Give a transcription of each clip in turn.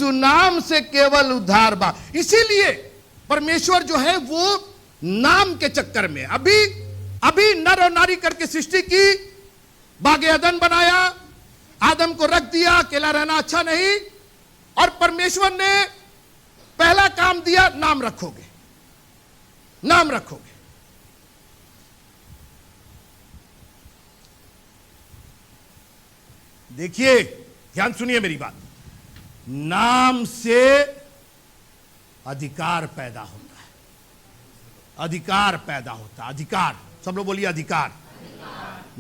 यीशु नाम से केवल उद्धार बा। इसीलिए परमेश्वर जो है वो नाम के चक्कर में अभी नर और नारी करके सृष्टि की, बागे अदन बनाया, आदम को रख दिया, अकेला रहना अच्छा नहीं, और परमेश्वर ने पहला काम दिया, नाम रखोगे, नाम रखोगे। देखिए, ध्यान सुनिए मेरी बात। नाम से अधिकार पैदा होता है, अधिकार पैदा होता है, अधिकार, सब लोग बोलिए अधिकार।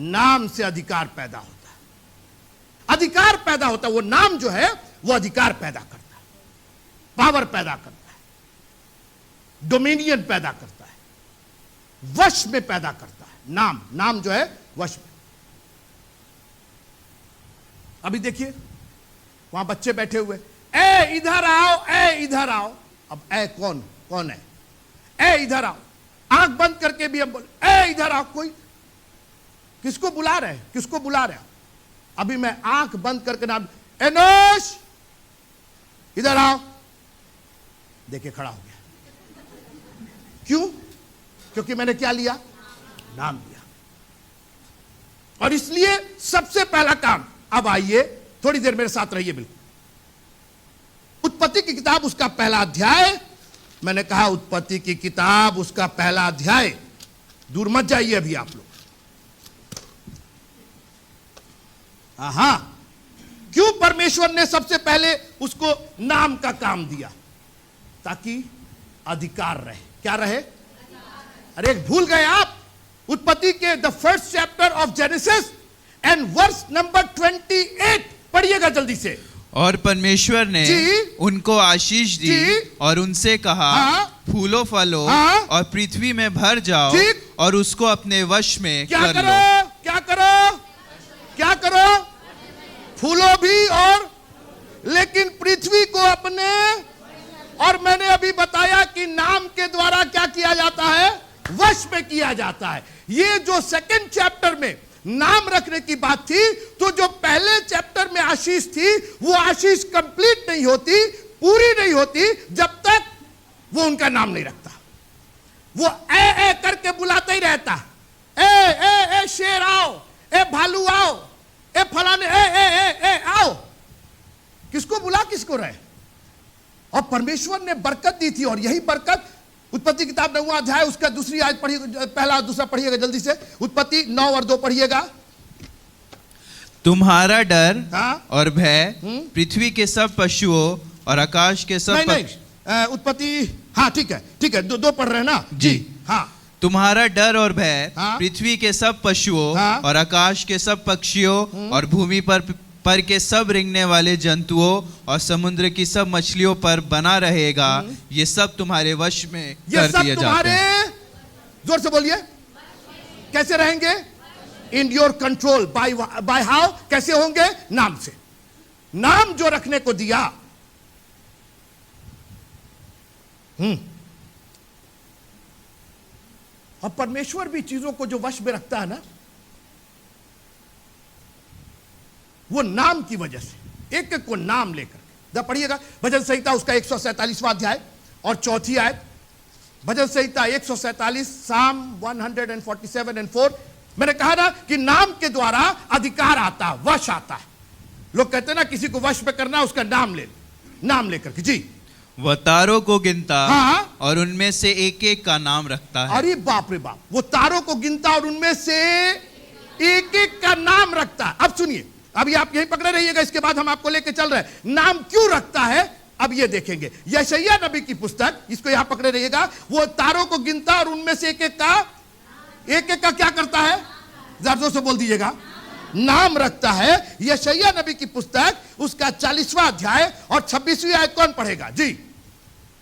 नाम से अधिकार पैदा होता है, अधिकार पैदा होता है। वो नाम जो है वो अधिकार पैदा करता है, पावर पैदा करता है, डोमिनियन पैदा करता है, वश में पैदा करता है। नाम जो है वश में। अभी देखिए वहां बच्चे बैठे हुए, ए इधर आओ, ए इधर आओ। अब ए कौन है? ए इधर आओ। आंख बंद करके भी हम बोले ए इधर आओ। कोई किसको बुला रहे हैं? किसको बुला रहे हैं? अभी मैं आंख बंद करके नाम, एनोश इधर आओ, देखिए खड़ा हो गया। क्यों? क्योंकि मैंने क्या लिया? नाम लिया। और इसलिए सबसे पहला काम, अब आइए थोड़ी देर मेरे साथ रहिए बिल्कुल। उत्पत्ति की किताब उसका पहला अध्याय, मैंने कहा उत्पत्ति की किताब उसका पहला अध्याय, दूर मत जाइए अभी आप लोग। हाँ, क्यों परमेश्वर ने सबसे पहले उसको नाम का काम दिया? ताकि अधिकार रहे। क्या रहे? अरे भूल गए आप? उत्पत्ति के the first chapter of Genesis and verse number 28 पढ़िएगा जल्दी से। और परमेश्वर ने उनको आशीष दी और उनसे कहा, फूलो फलो और पृथ्वी में भर जाओ और उसको अपने वश में कर लो। क्या करो? फूलो भी, और लेकिन पृथ्वी को अपने। और मैंने अभी बताया कि नाम के द्वारा क्या किया जाता है? वश में किया जाता है। ये जो सेकंड चैप्टर में नाम रखने की बात थी, तो जो पहले चैप्टर में आशीष थी, वो आशीष कंप्लीट नहीं होती, पूरी नहीं होती, जब तक वो उनका नाम नहीं रखता। वो ए करके बुलाता ही रहता। ए शेर आओ, ए भालू आओ, ए फलाने, ए आओ। किसको बुला, किसको रहे? और परमेश्वर ने बरकत दी थी, और यही बरकत उत्पत्ति किताब 9वां अध्याय उसका दूसरी आयत पढ़िए, पहला और दूसरा पढ़िएगा जल्दी से। उत्पत्ति 9 और 2 पढ़िएगा। तुम्हारा डर और भय पृथ्वी के सब पशुओं और आकाश के सब नहीं, उत्पत्ति, हाँ ठीक है, दो पढ़ रहे हैं ना जी। हाँ, तुम्हारा डर और भय पृथ्वी के सब पशुओं और आकाश के सब पक्षियों और भूमि पर के सब रेंगने वाले जंतुओं और समुद्र की सब मछलियों पर बना रहेगा। ये सब तुम्हारे वश में कर दिए जाते हैं। जोर से बोलिए, कैसे रहेंगे? In your control. By how? कैसे होंगे? नाम से। नाम जो रखने को दिया, और परमेश्वर भी चीजों को जो वश में रखता है ना, वो नाम की वजह से, एक एक को नाम लेकर। पढ़िएगा भजन संहिता उसका 147वां अध्याय और 4थी आयत। भजन संहिता 147, साम 147 and 4। मैंने कहा ना कि नाम के द्वारा अधिकार आता है, वश आता है। लोग कहते हैं ना किसी को वश में करना, उसका नाम लेकर के। जी, वह तारों को गिनता और उनमें से एक एक का नाम रखता है। अरे बाप रे बाप, वो तारों को गिनता और उनमें से एक एक का नाम रखता है। अब सुनिए, अभी आप यहीं पकड़े रहिएगा, इसके बाद हम आपको लेके चल रहे हैं। नाम क्यों रखता है अब ये देखेंगे। यशायाह नबी की पुस्तक, इसको यहां पकड़े रहिएगा। वो तारों को गिनता और उनमें से एक एक का क्या करता है? जरा जोर से बोल दीजिएगा, नाम रखता है। यशायाह नबी की पुस्तक उसका 40वां अध्याय और 26वीं आयत कौन पढ़ेगा? जी,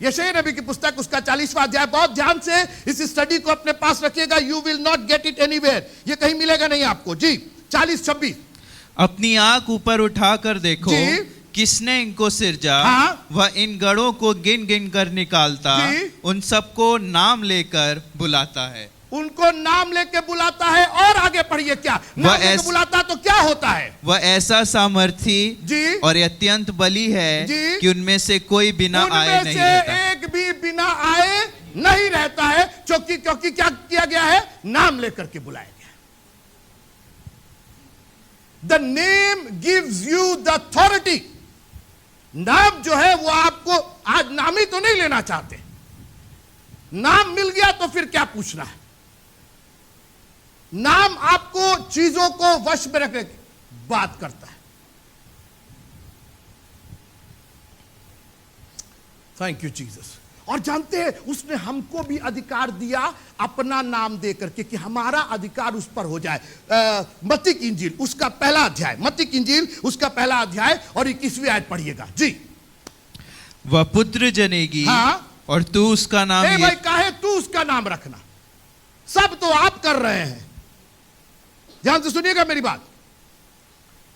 यशायाह नबी की पुस्तक उसका 40वां अध्याय। बहुत ध्यान से इस स्टडी को अपने पास रखिएगा। You will not get it anywhere, ये कहीं मिलेगा नहीं आपको। जी, 40-26। अपनी आंख ऊपर उठाकर देखो, किसने इनको सिरजा। वह इन गढ़ों को गिन गिन कर निकालता, उन सबको नाम लेकर बुलाता है। उनको नाम लेके बुलाता है। और आगे पढ़िए, क्या नाम लेके बुलाता तो क्या होता है? वह ऐसा सामर्थी जी और अत्यंत बली है जी, कि उनमें से कोई बिना आए नहीं रहता। एक भी बिना आए नहीं रहता है, क्योंकि क्या किया गया है? नाम लेकर के बुलाया गया। The name gives you the authority. नाम जो है वो आपको, आज नाम ही तो नहीं लेना चाहते, नाम मिल गया तो फिर क्या पूछना है? नाम आपको चीजों को वश में रखने की बात करता है। Thank you Jesus. और जानते हैं, उसने हमको भी अधिकार दिया अपना नाम दे करके, कि हमारा अधिकार उस पर हो जाए। मत्ती की इंजील उसका पहला अध्याय, मत्ती की इंजील उसका पहला अध्याय और 21वीं आयत पढ़िएगा जी। वह पुत्र जनेगी, हाँ, और तू उसका नाम भाई काहे तू उसका नाम रखना? सब तो आप कर रहे हैं, ध्यान से सुनिएगा मेरी बात।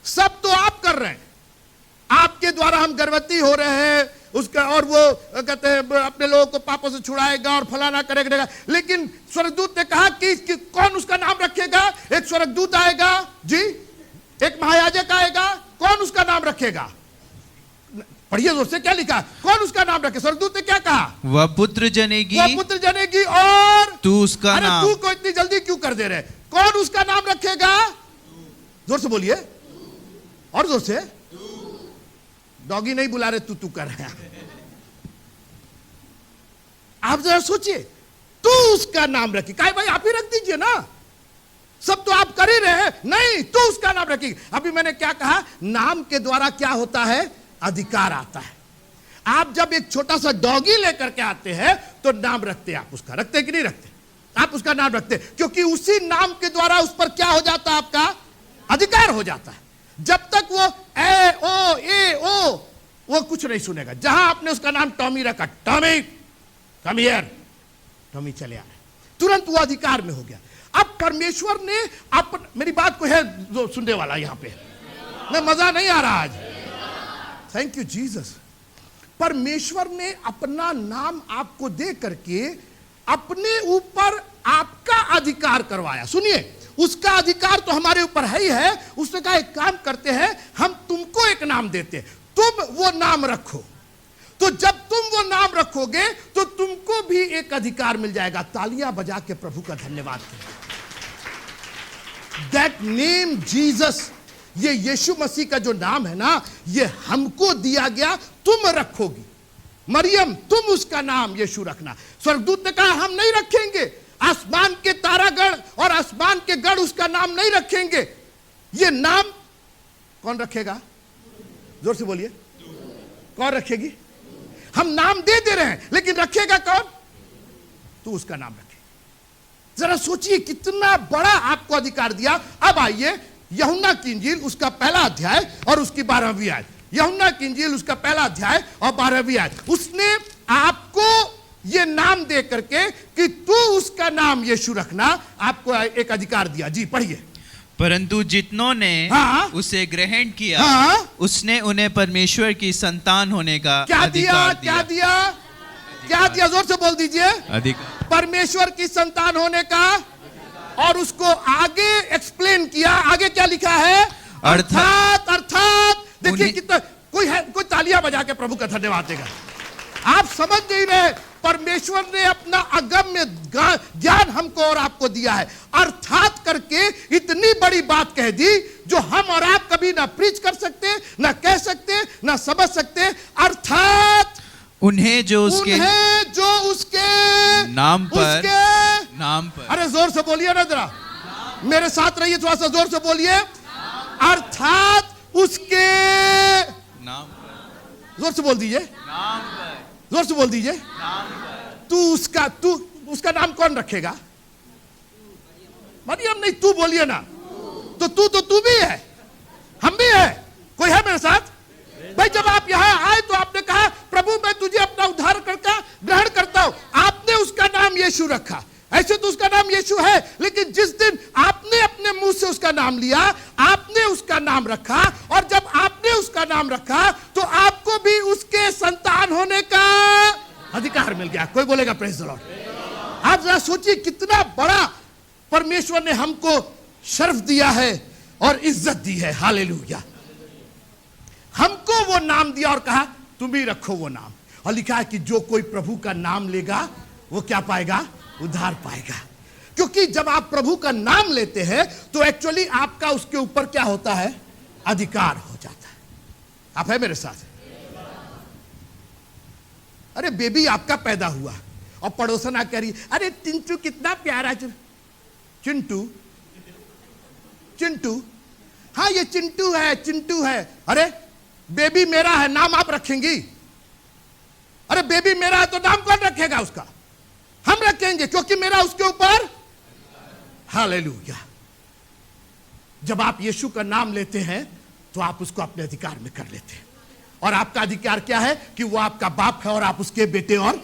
सब तो आप कर रहे हैं, आपके द्वारा हम गर्भवती हो रहे हैं उसका, और वो कहते हैं अपने लोगों को पापों से छुड़ाएगा और फलाना करेगा। लेकिन स्वर्गदूत ने कहा कि कौन उसका नाम रखेगा? एक स्वर्गदूत आएगा जी, एक महायाजक आएगा, कौन उसका नाम रखेगा? पढ़िए जोर से, क्या लिखा? कौन उसका नाम रखे? स्वर्गदूत ने क्या कहा? वह पुत्र जनेगी, वह पुत्र जनेगी और तू उसका नाम। तू को इतनी जल्दी क्यों कर दे रहे? कौन उसका नाम रखेगा? जोर से बोलिए, और जोर से। डॉगी नहीं बुला रहे, तू कर रहे हैं। आप जरा सोचिए, तू उसका नाम रखी। कहे भाई आप ही रख दीजिए ना, सब तो आप कर ही रहे हैं। नहीं, तू उसका नाम रखी। अभी मैंने क्या कहा? नाम के द्वारा क्या होता है? अधिकार आता है। आप जब एक छोटा सा डॉगी लेकर के आते हैं तो नाम रखते हैं, आप उसका रखते कि नहीं रखते? आप उसका नाम रखते, क्योंकि उसी नाम के द्वारा उस पर क्या हो जाता है? आपका अधिकार हो जाता है। जब तक वो ए ओ ए ओ वो कुछ नहीं सुनेगा। जहां आपने उसका नाम टॉमी रखा, टॉमी कम हियर, टॉमी चले आए, तुरंत वो अधिकार में हो गया। अब परमेश्वर ने मेरी बात को है जो सुनने वाला यहां पे ना, मजा नहीं आ रहा आज। Thank you Jesus. परमेश्वर ने अपना नाम आपको दे करके अपने ऊपर आपका अधिकार करवाया। सुनिए, उसका अधिकार तो हमारे ऊपर है ही है। उसने कहा एक काम करते हैं, हम तुमको एक नाम देते हैं, तुम वो नाम रखो। तो जब तुम वो नाम रखोगे तो तुमको भी एक अधिकार मिल जाएगा। तालियां बजा के प्रभु का धन्यवाद करें। दैट नेम जीसस, ये यीशु मसीह का जो नाम है ना, ये हमको दिया गया, तुम रखोगी। मरियम, तुम उसका नाम यीशु रखना। स्वर्गदूत ने कहा हम नहीं रखेंगे, आसमान के तारागण और आसमान के गण उसका नाम नहीं रखेंगे। ये नाम कौन रखेगा? जोर से बोलिए, कौन रखेगी? हम नाम दे रहे हैं, लेकिन रखेगा कौन? तू उसका नाम रखे। जरा सोचिए कितना बड़ा आपको अधिकार दिया। अब आइए यूहन्ना की इंजील उसका पहला अध्याय और उसकी 12वीं आयत। यूहन्ना की इंजील उसका पहला अध्याय और 12वीं आयत। उसने आपको ये नाम दे करके कि तू उसका नाम यीशु रखना, आपको एक अधिकार दिया। जी पढ़िए। परंतु जितनों ने उसे ग्रहण किया, उसने उन्हें परमेश्वर की संतान होने का अधिकार दिया। क्या दिया? क्या दिया? जोर से बोल दीजिए। अधिकार, परमेश्वर की संतान होने का। और उसको आगे एक्सप्लेन किया। आगे क्या लिखा है? अर्थात देखिए कितना, कोई तालियां बजा के प्रभु का धन्यवाद देगा। आप समझ नहीं रहे, परमेश्वर ने अपना अगम्य ज्ञान हमको और आपको दिया है। अर्थात करके इतनी बड़ी बात कह दी जो हम और आप कभी ना प्रीच कर सकते, ना कह सकते, ना समझ सकते। अर्थात उन्हें जो उसके नाम पर अरे जोर से बोलिए ना, जरा मेरे साथ रहिए, थोड़ा सा जोर से बोलिए। अर्थात उसके नाम पर, जोर से बोल दीजिए, नाम पर, जोर से बोल दीजिए। नाम पर। तू उसका नाम कौन रखेगा? मरियम नहीं, तू बोलिए ना। तो तू भी है, हम भी है। कोई है मेरे साथ? भाई जब आप यहां आए तो आपने कहा प्रभु मैं तुझे अपना उद्धारकर्ता ग्रहण करता हूं। आपने उसका नाम यीशु रखा। ऐसे तो उसका नाम यीशु है, लेकिन जिस दिन आपने अपने मुंह से उसका नाम लिया, आपने उसका नाम रखा, और जब आपने उसका नाम रखा तो आपको भी उसके संतान होने का अधिकार मिल गया। कोई बोलेगा प्रेज द लॉर्ड। आप जरा सोचिए कितना बड़ा परमेश्वर ने हमको शर्फ दिया है और इज्जत दी है। हालेलुया। हमको वो नाम दिया और कहा तुम ही रखो वो नाम, और लिखा है कि जो कोई प्रभु का नाम लेगा वो क्या पाएगा? उद्धार पाएगा। क्योंकि जब आप प्रभु का नाम लेते हैं तो एक्चुअली आपका उसके ऊपर क्या होता है? अधिकार हो जाता है। आप है मेरे साथ? अरे बेबी आपका पैदा हुआ और पड़ोसन आ कह रही अरे चिंटू कितना प्यारा। चिंटू चिंटू, हाँ ये चिंटू है, चिंटू है। अरे बेबी मेरा है, नाम आप रखेंगी? अरे बेबी मेरा है तो नाम कौन रखेगा उसका? हम रखेंगे, क्योंकि मेरा उसके ऊपर। हालेलुया। जब आप यीशु का नाम लेते हैं तो आप उसको अपने अधिकार में कर लेते हैं, और आपका अधिकार क्या है? कि वो आपका बाप है और आप उसके बेटे। और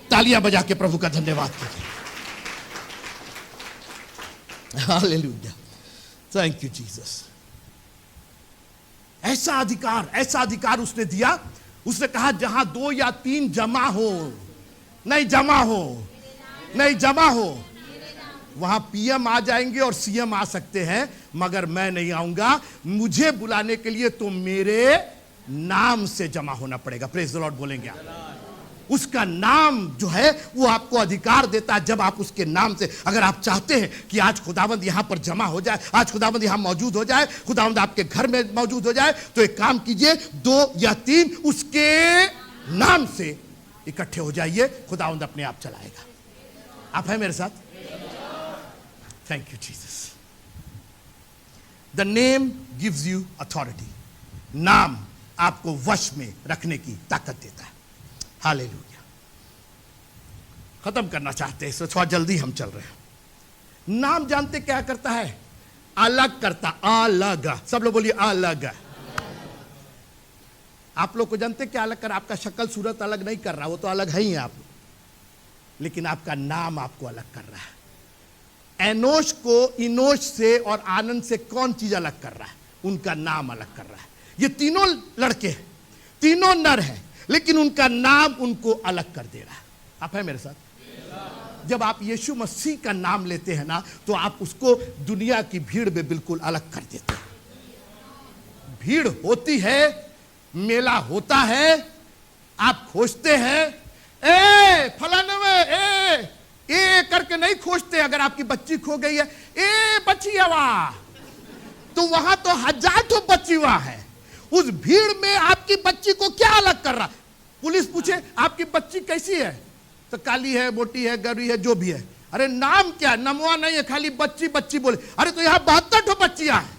तालियां बजा के प्रभु का धन्यवाद कीजिए। Hallelujah, thank you Jesus. ऐसा अधिकार उसने दिया। उसने कहा जहां 2 या 3 जमा हो, नहीं जमा हो, वहां पीएम आ जाएंगे और सीएम आ सकते हैं, मगर मैं नहीं आऊंगा। मुझे बुलाने के लिए तो मेरे नाम से जमा होना पड़ेगा। प्रेज द लॉर्ड बोलेंगे आप। उसका नाम जो है वो आपको अधिकार देता है। जब आप उसके नाम से, अगर आप चाहते हैं कि आज खुदावंद यहां पर जमा हो जाए, आज खुदावंद यहां मौजूद हो जाए, खुदावंद आपके घर में मौजूद हो जाए, तो एक काम कीजिए, 2 या 3 उसके नाम से इकट्ठे हो जाइए, खुदावंद अपने आप चलाएगा। आप हैं मेरे साथ? Thank you Jesus. The name gives you authority. नाम आपको वश में रखने की ताकत देता है। हालेलुया। खत्म करना चाहते हैं, इससे थोड़ा जल्दी हम चल रहे हैं। नाम जानते क्या करता है? अलग करता। अलग, सब लोग बोलिए अलग। आप लोग को जानते क्या अलग कर? आपका शक्ल सूरत अलग नहीं कर रहा, वो तो अलग है ही आप, लेकिन आपका नाम आपको अलग कर रहा है। एनोश को इनोश से और आनंद से कौन चीज अलग कर रहा है? उनका नाम अलग कर रहा है। ये तीनों लड़के हैं, तीनों नर हैं, लेकिन उनका नाम उनको अलग कर दे रहा है। आप है मेरे साथ? जब आप यीशु मसीह का नाम लेते हैं ना, तो आप उसको दुनिया की भीड़ में बिल्कुल अलग कर देते हैं। भीड़ होती है, मेला होता है, आप खोजते हैं, ए फलाने में ए करके नहीं खोजते। अगर आपकी बच्ची खो गई है, ए बचियावा, तो वहां तो 1000 तो बच्चीवा है। उस भीड़ में आपकी बच्ची को क्या अलग कर रहा? पुलिस पूछे आपकी बच्ची कैसी है, तो काली है, मोटी है, गरी है, जो भी है। अरे नाम क्या? नमवा नहीं है, खाली बच्ची बच्ची बोले। अरे तो यहां 72 तो बच्चियां हैं,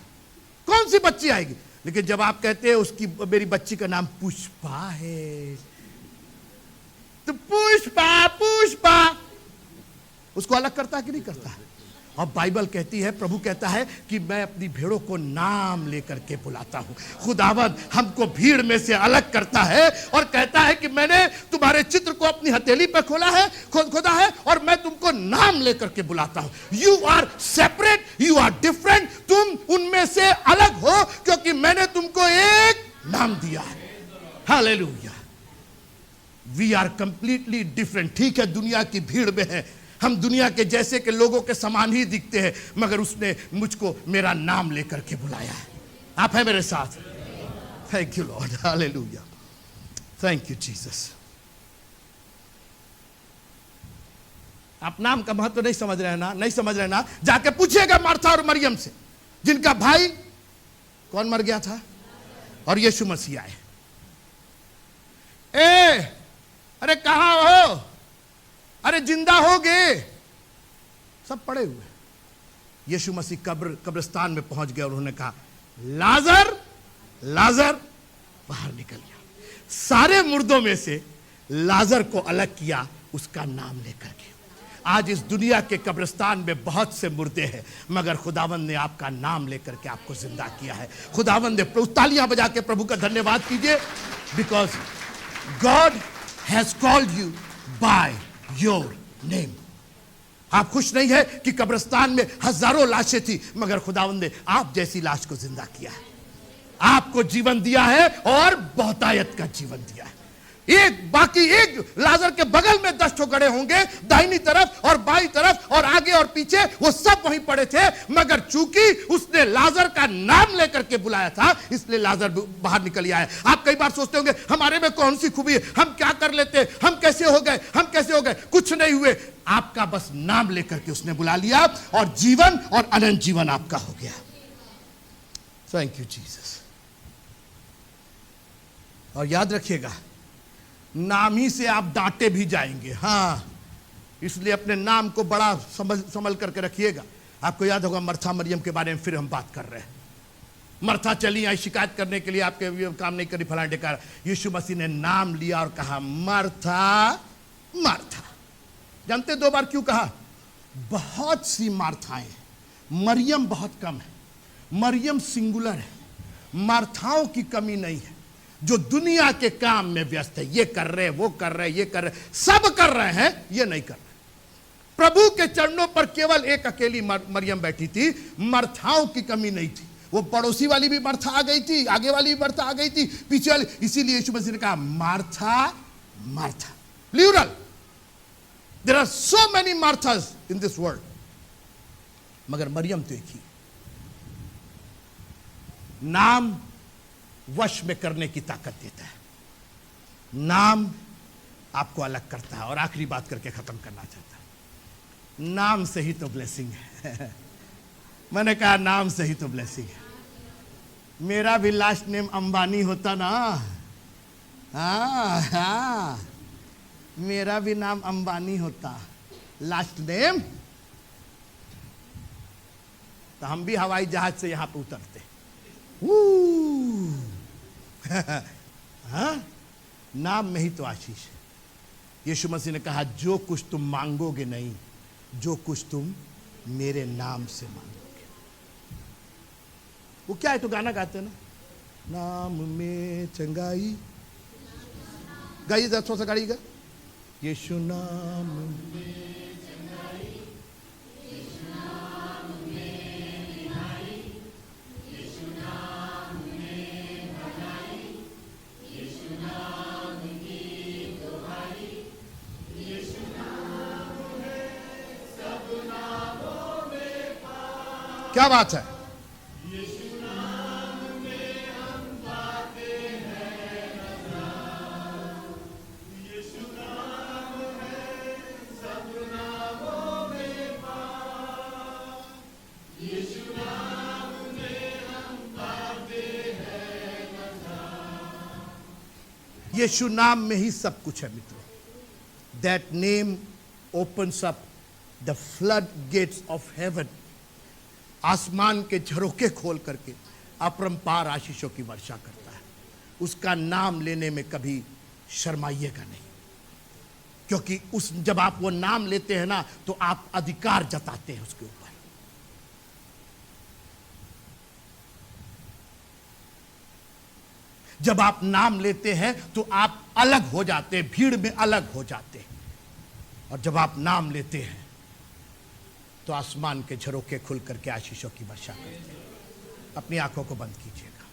कौन सी बच्ची आएगी? लेकिन जब आप कहते हैं उसकी, मेरी बच्ची का नाम पुष्पा है, तो पुष्पा पुष्पा उसको अलग करता है कि नहीं करता है? और बाइबल कहती है, प्रभु कहता है कि मैं अपनी भेड़ों को नाम लेकर के बुलाता हूं। खुदावंद हमको भीड़ में से अलग करता है और कहता है कि मैंने तुम्हारे चित्र को अपनी हथेली पे खोला है, खोदा है, और मैं तुमको नाम लेकर के बुलाता हूं। You are separate, you are different. तुम उनमें से अलग हो, क्योंकि मैंने तुमको एक नाम दिया है। Hallelujah. We are completely different. ठीक है, दुनिया की भीड़ में है, हम दुनिया के जैसे के लोगों के समान ही दिखते हैं, मगर उसने मुझको मेरा नाम लेकर के बुलाया है। आप है मेरे साथ? Thank you Lord. Hallelujah, thank you Jesus. आप नाम का महत्व नहीं समझ रहे हैं ना? नहीं समझ रहे ना? जाके पूछिएगा मार्था और मरियम से, जिनका भाई कौन मर गया था और यीशु मसीह आए। अरे कहां हो? अरे जिंदा हो गए, सब पड़े हुए। यीशु मसीह कब्रिस्तान में पहुंच गए और उन्होंने कहा लाजर लाजर बाहर निकल गया। सारे मुर्दों में से लाजर को अलग किया, उसका नाम लेकर के। आज इस दुनिया के कब्रिस्तान में बहुत से मुर्दे हैं, मगर खुदावंद ने आपका नाम लेकर के आपको जिंदा किया है। खुदावंद ने, तालियां बजा के प्रभु का धन्यवाद कीजिए, because God has called you by your name. आप खुश नहीं है कि कब्रिस्तान में हजारों लाशें थी, मगर खुदावंद ने आप जैसी लाश को जिंदा किया है, आपको जीवन दिया है और बहुतायत का जीवन दिया है। एक बाकी एक लाजर के बगल में 10 ठो गड़े होंगे, दाहिनी तरफ और बाईं तरफ और आगे और पीछे, वो सब वहीं पड़े थे। मगर चूंकि उसने लाजर का नाम लेकर के बुलाया था, इसलिए लाजर बाहर निकल आया है। आप कई बार सोचते होंगे हमारे में कौन सी खूबी है, हम क्या कर लेते, हम कैसे हो गए, हम कैसे हो गए। कुछ नहीं हुए, आपका बस नाम लेकर के उसने बुला लिया और जीवन और अनंत जीवन आपका हो गया। Thank you Jesus. और याद रखिएगा, नाम ही से आप डांटे भी जाएंगे। हाँ, इसलिए अपने नाम को बड़ा संभल करके रखिएगा। आपको याद होगा मर्था मरियम के बारे में फिर हम बात कर रहे हैं। मर्था चली आई शिकायत करने के लिए, आपके काम नहीं करी, फलाने ढेकार। यीशु मसीह ने नाम लिया और कहा मर्था मर्था। जानते 2 बार क्यों कहा? बहुत सी मार्थाएं, मरियम बहुत कम है, मरियम सिंगुलर है। मार्थाओं की कमी नहीं है, जो दुनिया के काम में व्यस्त है। ये कर रहे, वो कर रहे, ये कर रहे, सब कर रहे हैं, ये नहीं कर रहे। प्रभु के चरणों पर केवल एक अकेली मरियम बैठी थी, मर्थाओं की कमी नहीं थी। वो पड़ोसी वाली भी मर्था आ गई थी, आगे वाली भी मर्था आ गई थी, पीछे वाली। इसीलिए यीशु मसीह ने कहा Martha Martha, plural. There are so many Marthas in this world, मगर मरियम तो एक ही। नाम वश में करने की ताकत देता है, नाम आपको अलग करता है। और आखिरी बात करके खत्म करना चाहता हूं, नाम से ही तो ब्लेसिंग है। मैंने कहा नाम से ही तो ब्लेसिंग है। मेरा भी लास्ट नेम अंबानी होता ना, हाँ, मेरा भी नाम अंबानी होता, लास्ट नेम, तो हम भी हवाई जहाज से यहां पे उतरते। हाँ? नाम में ही तो आशीष है। यीशु मसीह ने कहा जो कुछ तुम मांगोगे नहीं, जो कुछ तुम मेरे नाम से मांगोगे। वो क्या है, तो गाना गाते हैं ना, नाम में चंगाई। गाइए 10 से गाड़िएगा, यीशु नाम में क्या बात है। यीशु नाम में ही सब कुछ है मित्रों। That name opens up the floodgates of heaven. आसमान के झरोके खोल करके अपरंपार आशीषों की वर्षा करता है। उसका नाम लेने में कभी शर्माइएगा नहीं, क्योंकि जब आप वो नाम लेते हैं ना, तो आप अधिकार जताते हैं उसके ऊपर। जब आप नाम लेते हैं तो आप अलग हो जाते हैं, भीड़ में अलग हो जाते हैं। और जब आप नाम लेते हैं तो आसमान के झरोके खुल करके आशीषों की वर्षा करते हैं। अपनी आंखों को बंद कीजिएगा।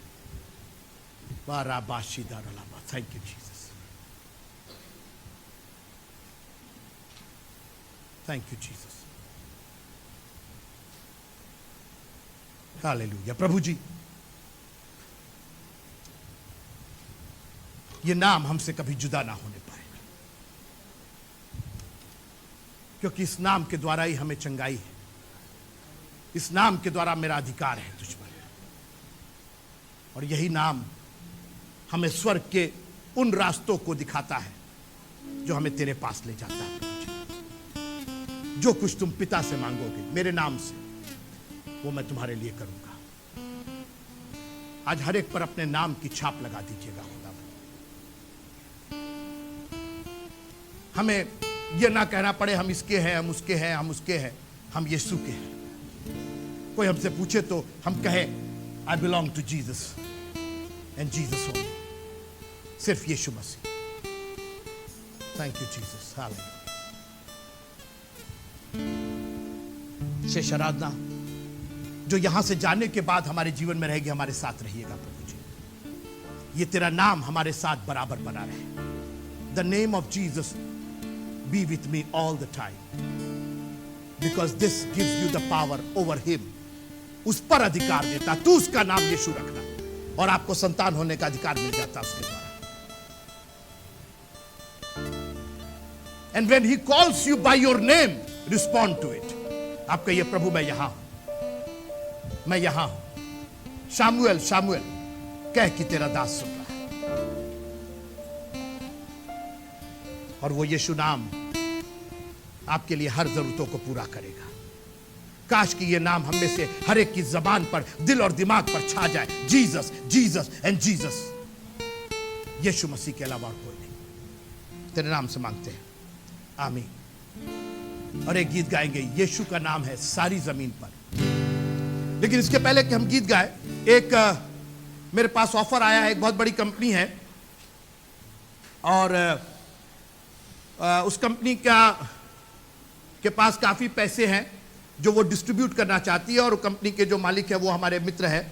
Thank you Jesus, thank you Jesus, hallelujah. प्रभु जी, ये नाम हमसे कभी जुदा ना होने पाए, क्योंकि इस नाम के द्वारा ही हमें चंगाई है। इस नाम के द्वारा मेरा अधिकार है तुझ पर। और यही नाम हमें स्वर्ग के उन रास्तों को दिखाता है जो हमें तेरे पास ले जाता है। जो कुछ तुम पिता से मांगोगे मेरे नाम से, वो मैं तुम्हारे लिए करूंगा। आज हर एक पर अपने नाम की छाप लगा दीजिएगा खुदा। हमें यह ना कहना पड़े हम इसके हैं, हम उसके हैं, हम उसके हैं, हम यीशु के हैं। कोई हमसे पूछे तो हम कहें I belong to Jesus and Jesus only, सिर्फ Yeshu Masih. Thank you Jesus, hallelujah. शेष आराधना जो यहां से जाने के बाद हमारे जीवन में रहेगी, हमारे साथ रहिएगा प्रभु जी। ये तेरा नाम हमारे साथ बराबर बना रहे। the name of Jesus be with me all the time, because this gives you the power over him. उस पर अधिकार देता, तू उसका नाम यीशु रखना और आपको संतान होने का अधिकार मिल जाता उसके द्वारा. And when he calls you by your name, respond to it. आप कहिए, प्रभु मैं यहां हूं, मैं यहां हूं. शामुएल शामुएल कह कि तेरा दास सुन रहा है. और वो यीशु नाम आपके लिए हर जरूरतों को पूरा करेगा. काश कि ये नाम हम में से हर एक की जबान पर, दिल और दिमाग पर छा जाए. Jesus Jesus and Jesus. Yeshu Masih के अलावा और कोई नहीं. तेरे नाम से मांगते हैं, आमीन. और एक गीत गाएंगे, यीशु का नाम है सारी जमीन पर. लेकिन इसके पहले कि हम गीत गाए, एक मेरे पास ऑफर आया है. एक बहुत बड़ी कंपनी है और उस कंपनी के पास काफी पैसे हैं जो वो डिस्ट्रीब्यूट करना चाहती है. और कंपनी के जो मालिक है वो हमारे मित्र है.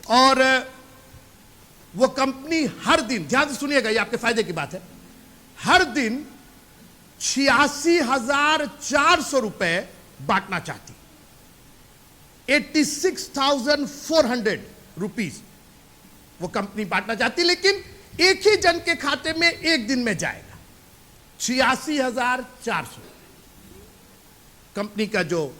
और वो कंपनी हर दिन, ध्यान से सुनिएगा, ये आपके फायदे की बात है, हर दिन 86,400 रुपए बांटना चाहती. 86,400 रुपीज वो कंपनी बांटना चाहती, लेकिन एक ही जन के खाते में एक दिन में जाएगा. 86,400 कंपनी का जो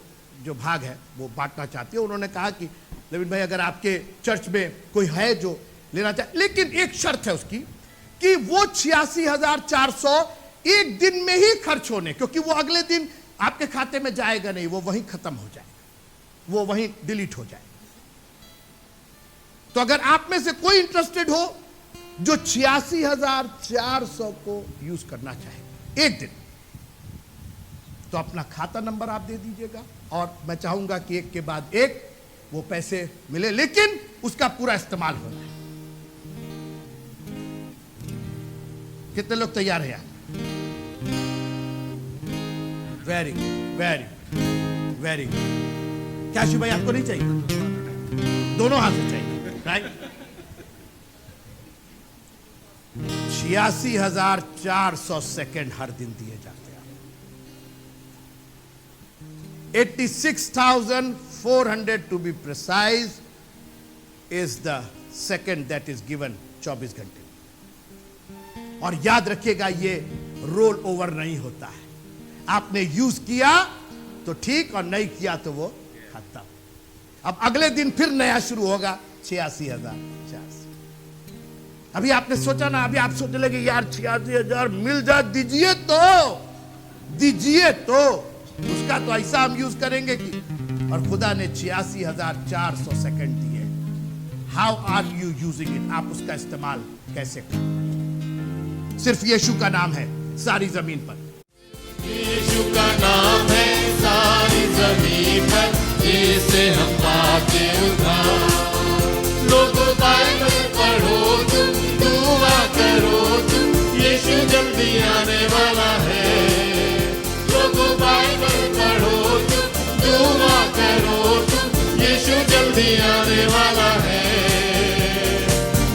भाग है वो बांटना चाहती है. उन्होंने कहा कि लेविन भाई, अगर आपके चर्च में कोई है जो लेना चाहे, लेकिन एक शर्त है उसकी कि वो 86,400 एक दिन में ही खर्च होने, क्योंकि वो अगले दिन आपके खाते में जाएगा नहीं, वो वहीं खत्म हो जाएगा, वो वहीं डिलीट हो जाएगा. तो अगर आप में से कोई इंटरेस्टेड हो जो 86,400 को यूज करना चाहे एक दिन, तो अपना खाता नंबर आप दे दीजिएगा और मैं चाहूंगा कि एक के बाद एक वो पैसे मिले, लेकिन उसका पूरा इस्तेमाल होना है. कितने लोग तैयार हैं? Very good, very good, very good. क्या शिव भाई आपको नहीं चाहिए? दोनों हाथ से चाहिए, राइट? 86,400 सेकेंड हर दिन दिए जाते हैं. 86,400 to be precise is the second that is given 24 घंटे. और याद रखिएगा, ये रोल ओवर नहीं होता है. आपने यूज किया तो ठीक, और नहीं किया तो वो खत्म. अब अगले दिन फिर नया शुरू होगा. 86,400. अभी आपने सोचा ना, अभी आप सोचने लगे यार 86,000 मिल जा, दीजिए तो उसका तो ऐसा हम यूज करेंगे कि, और खुदा ने 86,400 सेकंड दिए. How are you using it? आप उसका इस्तेमाल कैसे करें? सिर्फ यीशु का नाम है सारी जमीन पर. यीशु का नाम है सारी जमीन पर, जिसे हम पाते उद्धार. लोगों बाइबल पढ़ो तुम, दुआ करो तुम, यीशु जल्दी आने वाला है. लोगों बाइबल पढ़ो तुम, दुआ करो तुम, यीशु जल्दी आने वाला है.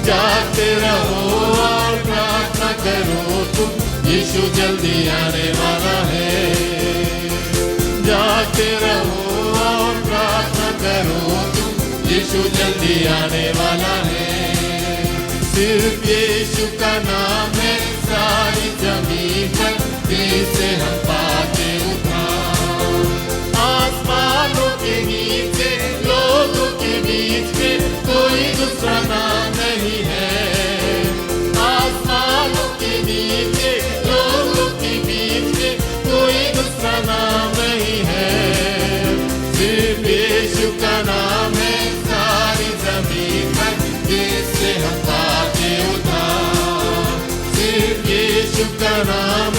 जागते रहो और प्रार्थना करो तुम, यीशु जल्दी आने वाला है. जागते रहो और प्रार्थना करो तुम, यीशु जल्दी आने वाला है. सिर्फ यीशु का नाम है सारी जमीन पर, जिसे हम पाते उद्धार. आसमानों के नीचे, लोगों के बीच में कोई दूसरा नाम नहीं है. आसमानों के नीचे, लोगों के बीच में कोई दूसरा नाम नहीं है. सिर्फ यीशु का नाम है सारी जमीन पर, जिससे हम पाते उद्धार. सिर्फ यीशु का नाम